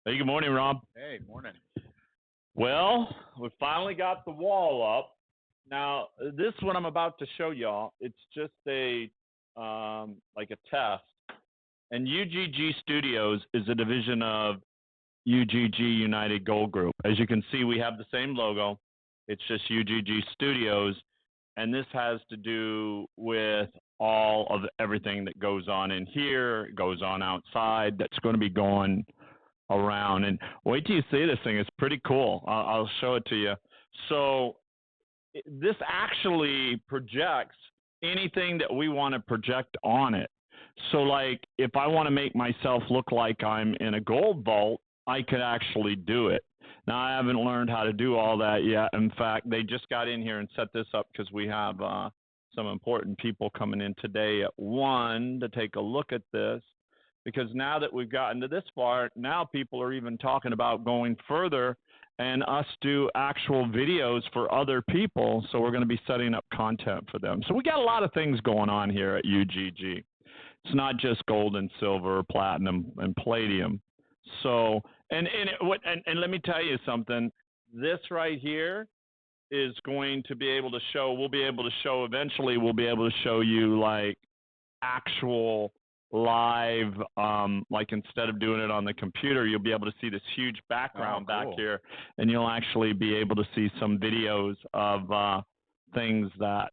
Hey, good morning, Rob. Hey, morning. Well, we finally got the wall up. Now, this what I'm about to show y'all. It's just a like a test. And UGG Studios is a division of UGG United Gold Group. As you can see, we have the same logo. It's just UGG Studios, and this has to do with all of everything that goes on in here, goes on outside. That's going to be going around. And wait till you see this thing. It's pretty cool. I'll show it to you. So this actually projects anything that we want to project on it. So like if I want to make myself look like I'm in a gold vault, I could actually do it. Now I haven't learned how to do all that yet. In fact, they just got in here and set this up because we have some important people coming in today at 1 to take a look at this. Because now that we've gotten to this far, now people are even talking about going further and us do actual videos for other people. So we're going to be setting up content for them. So we got a lot of things going on here at UGG. It's not just gold and silver, platinum and palladium. So and let me tell you something. This right here is going to be able to show. We'll be able to show eventually. We'll be able to show you like actual live, like instead of doing it on the computer, you'll be able to see this huge background back here, and you'll actually be able to see some videos of things that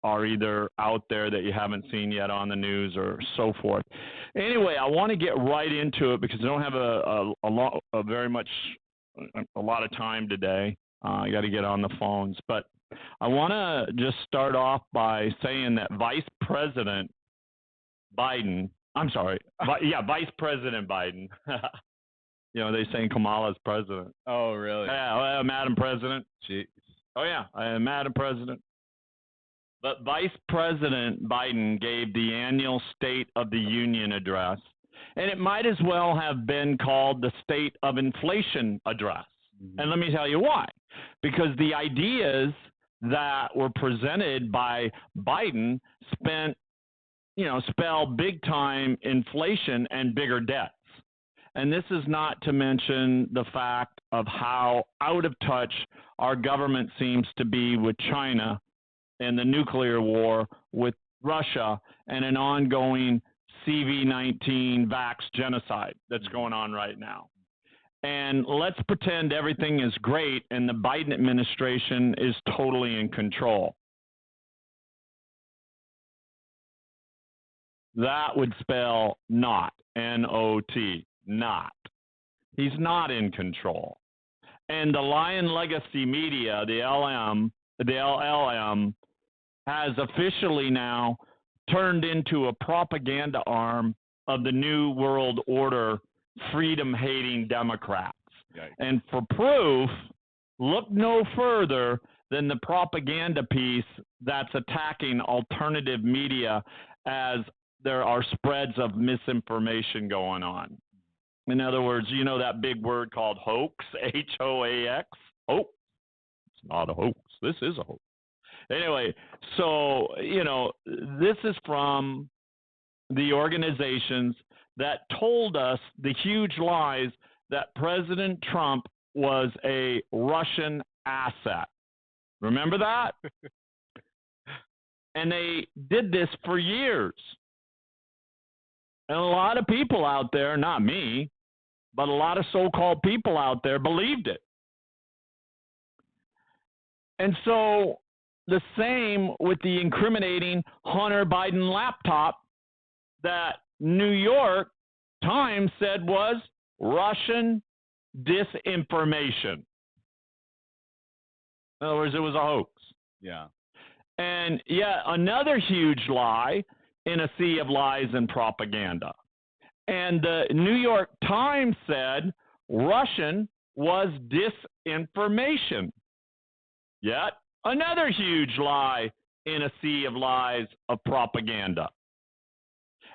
are either out there that you haven't seen yet on the news or so forth. Anyway, I want to get right into it because I don't have a lot of time today. I got to get on the phones, but I want to just start off by saying that Vice President Biden, Vice President Biden. They're saying Kamala's president. Oh, really? Yeah, Madam President. Jeez. Oh, yeah, Madam President. But Vice President Biden gave the annual State of the Union address, and it might as well have been called the State of Inflation address. Mm-hmm. And let me tell you why. Because the ideas that were presented by Biden spell big time inflation and bigger debts. And this is not to mention the fact of how out of touch our government seems to be with China and the nuclear war with Russia and an ongoing CV-19 vax genocide that's going on right now. And let's pretend everything is great and the Biden administration is totally in control. That would spell not, N-O-T, not. He's not in control. And the Lion Legacy Media, the LLM, has officially now turned into a propaganda arm of the New World Order freedom-hating Democrats. Yikes. And for proof, look no further than the propaganda piece that's attacking alternative media as there are spreads of misinformation going on. In other words, that big word called hoax, H-O-A-X? Hoax. It's not a hoax. This is a hoax. Anyway, so, this is from the organizations that told us the huge lies that President Trump was a Russian asset. Remember that? And they did this for years. And a lot of people out there, not me, but a lot of so-called people out there believed it. And so the same with the incriminating Hunter Biden laptop that New York Times said was Russian disinformation. In other words, it was a hoax. Yeah. And yet another huge lie in a sea of lies and propaganda. And the New York Times said Russian was disinformation. Yet another huge lie in a sea of lies of propaganda.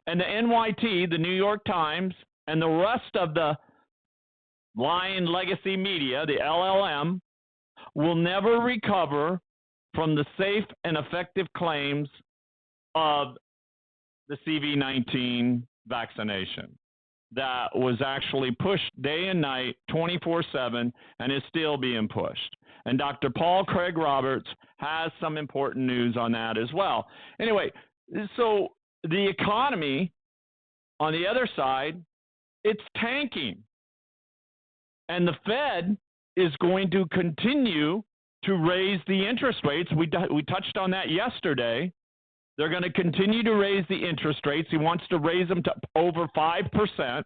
And the NYT, the New York Times, and the rest of the Lion Legacy Media, the LLM, will never recover from the safe and effective claims of the CV-19 vaccination. that was actually pushed day and night, 24/7, and is still being pushed. And Dr. Paul Craig Roberts has some important news on that as well. Anyway, so the economy, on the other side, it's tanking. And the Fed is going to continue to raise the interest rates. We touched on that yesterday. They're going to continue to raise the interest rates. He wants to raise them to over 5%.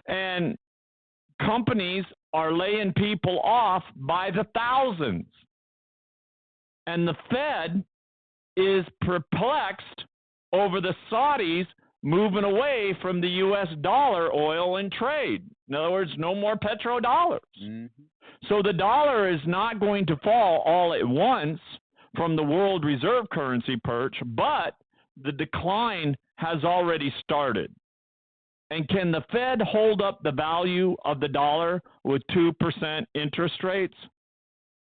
And companies are laying people off by the thousands. And the Fed is perplexed over the Saudis moving away from the U.S. dollar, oil, and trade. In other words, no more petrodollars. Mm-hmm. So the dollar is not going to fall all at once from the world reserve currency perch, but the decline has already started. And can the Fed hold up the value of the dollar with 2% interest rates?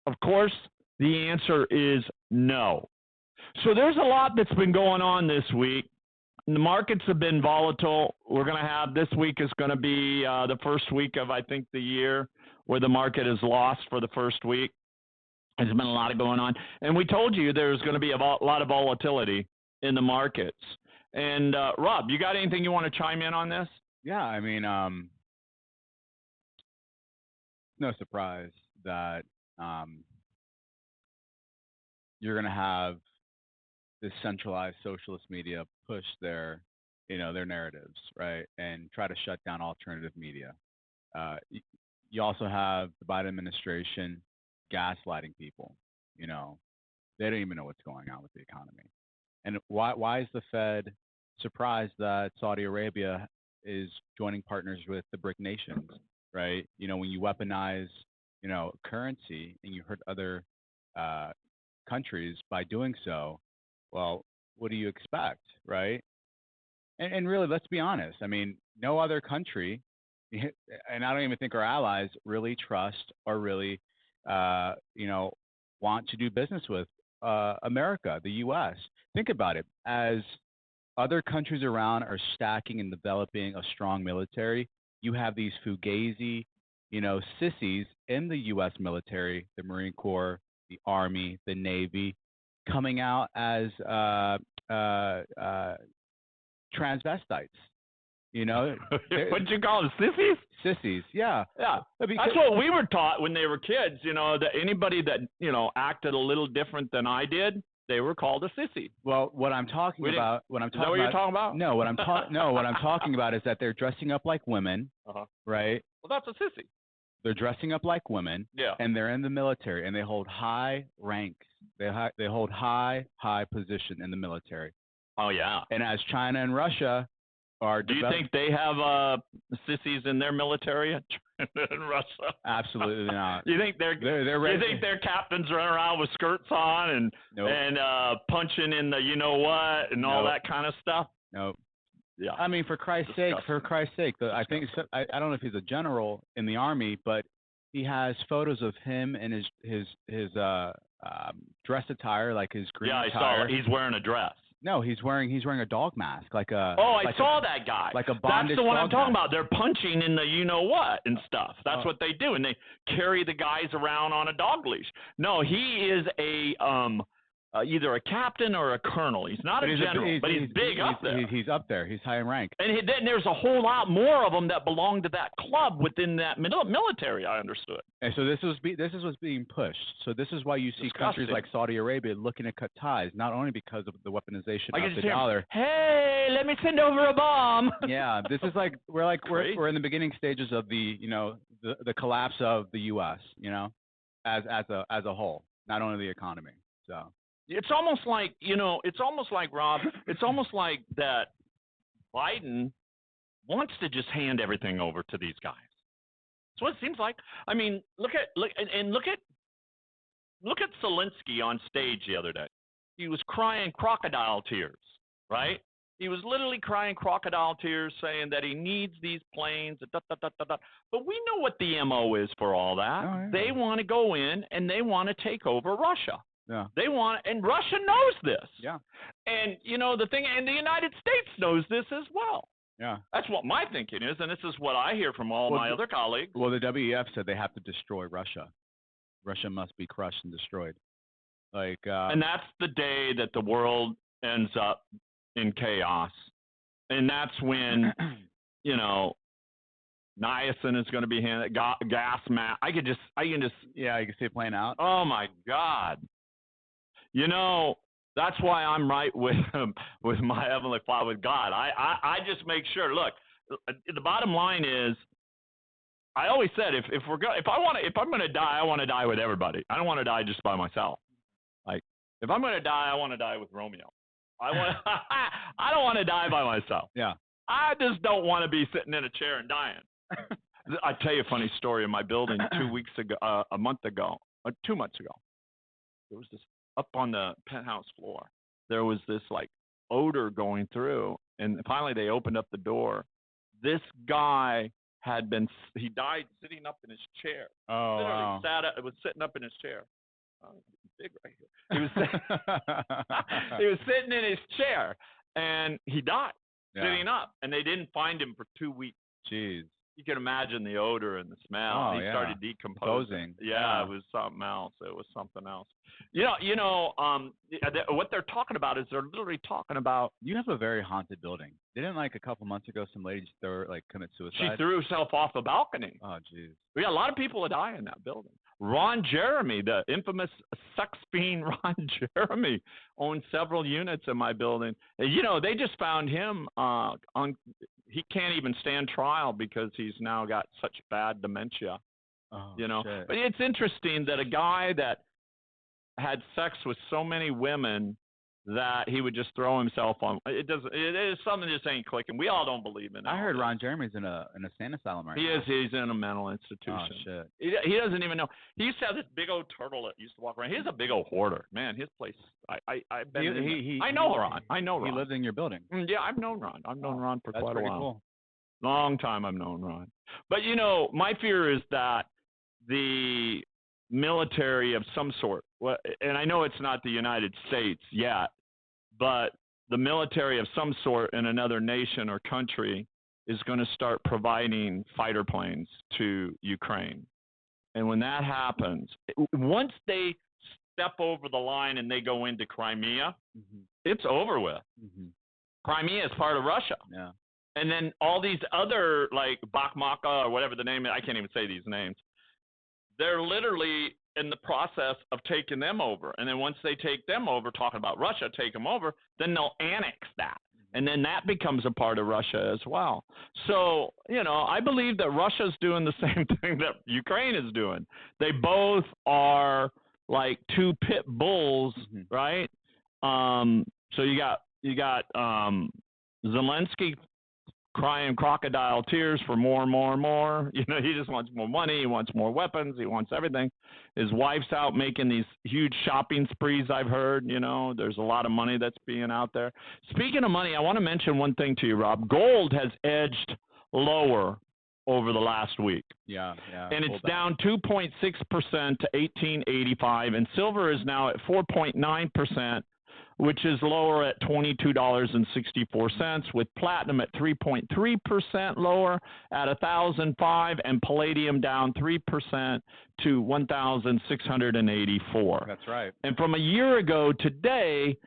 Of course, the answer is no. So there's a lot that's been going on this week. The markets have been volatile. We're going to have, this week is going to be the first week of, I think, the year where the market is lost for the first week. There's been a lot going on. And we told you there's going to be a lot of volatility in the markets. And Rob, you got anything you want to chime in on this? Yeah, I mean, no surprise that you're going to have this centralized socialist media push their narratives, right, and try to shut down alternative media. You also have the Biden administration gaslighting people. They don't even know what's going on with the economy. And why is the Fed surprised that Saudi Arabia is joining partners with the BRIC nations, right? When you weaponize, currency and you hurt other countries by doing so, well, what do you expect, right? And really, let's be honest. I mean, no other country, and I don't even think our allies really trust or really, want to do business with America, the U.S. Think about it. As other countries around are stacking and developing a strong military, you have these fugazi, sissies in the U.S. military, the Marine Corps, the Army, the Navy, coming out as transvestites. What'd you call them, sissies? Sissies, yeah. Yeah. That's what we were taught when they were kids, that anybody that, acted a little different than I did, they were called a sissy. Well, what I'm talking about, is that what you're talking about? No, what I'm talking about is that they're dressing up like women, right? Well, that's a sissy. They're dressing up like women, and they're in the military, and they hold high ranks. They hold high position in the military. Oh yeah. And as China and Russia are, do you think they have sissies in their military in Russia? Absolutely not. You think they're ready? You think their captains run around with skirts on and punching in the and all that kind of stuff? Nope. Yeah. I mean, for Christ's sake, I think I don't know if he's a general in the Army, but he has photos of him in his dress attire, like his green attire. Yeah, he's wearing a dress. No, he's wearing a dog mask, like a. Oh, I saw that guy. Like a bondage. That's the one I'm talking mask. about. They're punching in the what and stuff. That's what they do, and they carry the guys around on a dog leash. No, he is a either a captain or a colonel. He's not a general, but he's big up there. He's up there. He's high in rank. And then there's a whole lot more of them that belong to that club within that military. I understood. And so this is what's being pushed. So this is why you see countries like Saudi Arabia looking to cut ties, not only because of the weaponization of the dollar. Hey, let me send over a bomb. Yeah, this is we're in the beginning stages of the the collapse of the U.S. As a whole, not only the economy. So. It's almost like, Rob, it's almost like that Biden wants to just hand everything over to these guys. That's what it seems like. I mean, look at Zelensky on stage the other day. He was crying crocodile tears, right? He was literally crying crocodile tears saying that he needs these planes, But we know what the MO is for all that. Oh, yeah. They want to go in and they want to take over Russia. Yeah. And Russia knows this. Yeah. And, you know, the thing, and the United States knows this as well. Yeah. That's what my thinking is, and this is what I hear from all my other colleagues. Well, the WEF said they have to destroy Russia. Russia must be crushed and destroyed. And that's the day that the world ends up in chaos. And that's when, you know, niacin is going to be handed, gas mask. I can just. Yeah, you can see it playing out. Oh my God. You know, that's why I'm right with my Heavenly Father, with God. I just make sure. Look, the bottom line is, I always said if I'm going to die, I want to die with everybody. I don't want to die just by myself. Like, if I'm going to die, I want to die with Romeo. I don't want to die by myself. Yeah. I just don't want to be sitting in a chair and dying. I tell you a funny story in my building 2 weeks ago, a month ago, 2 months ago. There was this up on the penthouse floor. There was this like odor going through, and finally they opened up the door. This guy he died sitting up in his chair. Oh, literally wow. was sitting up in his chair. Big right here. He was sitting in his chair, and he died sitting up, and they didn't find him for 2 weeks. Jeez. You can imagine the odor and the smell. Oh, he started decomposing. Yeah, it was something else. It was something else. What they're talking about is they're literally talking about. You have a very haunted building. Didn't like a couple months ago some lady commit suicide? She threw herself off a balcony. Oh, jeez. We got a lot of people that die in that building. Ron Jeremy, the infamous sex fiend Ron Jeremy, owns several units in my building. You know, they just found him he can't even stand trial because he's now got such bad dementia. Oh, you know, shit. But it's interesting that a guy that had sex with so many women that he would just throw himself on. It is something that just ain't clicking. We all don't believe in it. I heard Ron Jeremy's in a insane asylum right now. He is. He's in a mental institution. Oh, shit. He doesn't even know. He used to have this big old turtle that used to walk around. He's a big old hoarder. Man, his place. I've been. I know Ron. He lives in your building. Yeah, I've known Ron. I've known Ron for quite a while. Cool. Long time I've known Ron. But you know, my fear is that the military of some sort, and I know it's not the United States yet, but the military of some sort in another nation or country is going to start providing fighter planes to Ukraine. And when that happens, once they step over the line and they go into Crimea, it's over with. Crimea is part of Russia. Yeah. And then all these other, like Bakhmaka or whatever the name is, I can't even say these names, they're literally in the process of taking them over. And then once they take them over, talking about Russia, take them over, then they'll annex that. And then that becomes a part of Russia as well. So, you know, I believe that Russia's doing the same thing that Ukraine is doing. They both are like two pit bulls, right? So you got Zelensky crying crocodile tears for more and more and more. You know, he just wants more money. He wants more weapons. He wants everything. His wife's out making these huge shopping sprees, I've heard. You know, there's a lot of money that's being out there. Speaking of money, I want to mention one thing to you, Rob. Gold has edged lower over the last week. Yeah. And it's down 2.6% to 1885, and silver is now at 4.9%, which is lower at $22.64, with platinum at 3.3% lower at $1,005, and palladium down 3% to $1,684. That's right. And from a year ago today,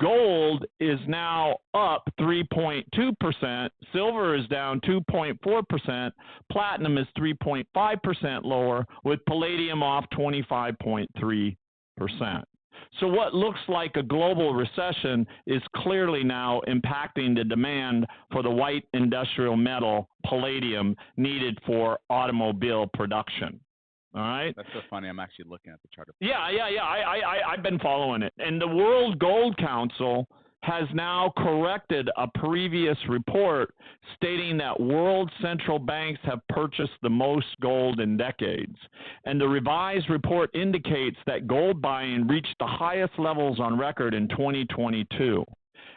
gold is now up 3.2%, silver is down 2.4%, platinum is 3.5% lower, with palladium off 25.3%. So what looks like a global recession is clearly now impacting the demand for the white industrial metal, palladium, needed for automobile production. All right? That's so funny. I'm actually looking at the chart. Yeah. I've been following it. And the World Gold Council has now corrected a previous report stating that world central banks have purchased the most gold in decades. And the revised report indicates that gold buying reached the highest levels on record in 2022.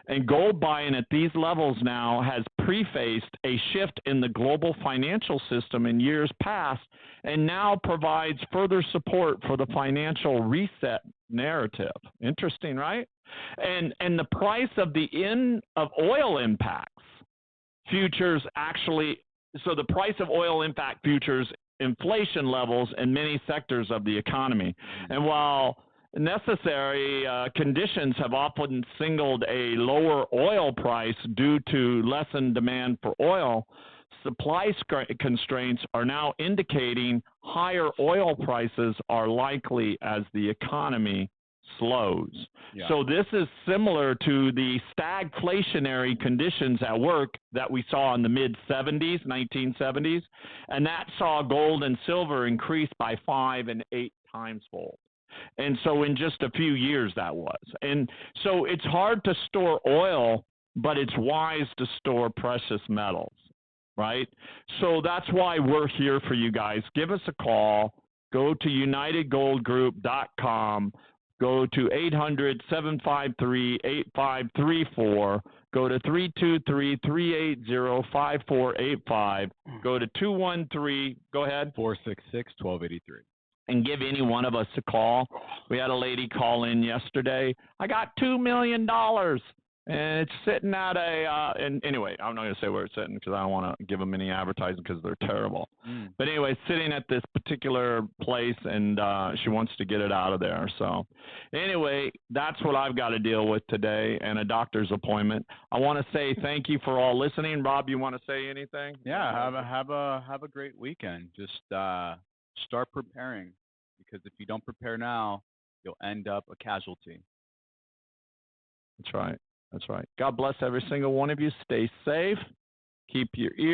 And gold buying at these levels now has prefaced a shift in the global financial system in years past, and now provides further support for the financial reset narrative. Interesting, right? And the price of oil impacts futures actually, so the price of oil impact futures inflation levels in many sectors of the economy. And while necessary conditions have often signaled a lower oil price due to lessened demand for oil, supply constraints are now indicating higher oil prices are likely as the economy slows. Yeah. So this is similar to the stagflationary conditions at work that we saw in the mid-70s, 1970s, and that saw gold and silver increase by 5 and 8 times fold. And so in just a few years that was. And so it's hard to store oil, but it's wise to store precious metals, right? So that's why we're here for you guys. Give us a call. Go to unitedgoldgroup.com. Go to 800-753-8534. Go to 323-380-5485. Go to 213, go ahead. 466-1283. And give any one of us a call. We had a lady call in yesterday. I got $2 million. And it's sitting at and anyway, I'm not going to say where it's sitting because I don't want to give them any advertising because they're terrible. But anyway, it's sitting at this particular place, and she wants to get it out of there. So anyway, that's what I've got to deal with today, and a doctor's appointment. I want to say thank you for all listening. Rob, you want to say anything? Yeah, have a great weekend. Just start preparing, because if you don't prepare now, you'll end up a casualty. That's right. That's right. God bless every single one of you. Stay safe. Keep your ears